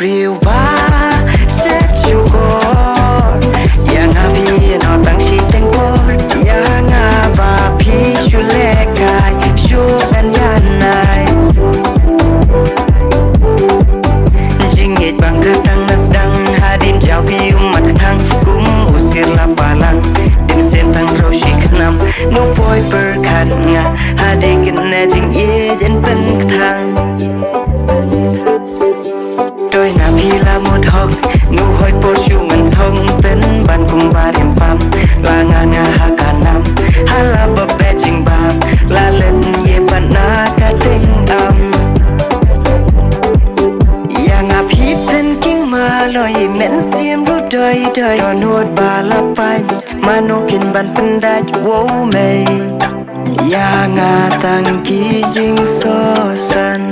riu ba sẽ chịu cor yang avi nó tăng chi tên cor yang ba pi chu le kai chu an yan nai jing it bang ka tang nas dang hadin jau pi mat thang kum usir la palang ding sem tang ro shi khnam no boy per khan nga hadik na jing ye jen pen thang đôi na phi là một hốc nụ hoi po chu mình thông bên ban cùng ba điểm pam là nga ha cả năm ha là bờ bé trình ba là lần ye ban na cả tình âm yang a phi pen king ma loi men sim ru đời đời cho nuốt ba la pai mà no kin ban pen da wo mei yang a tang ki jing so san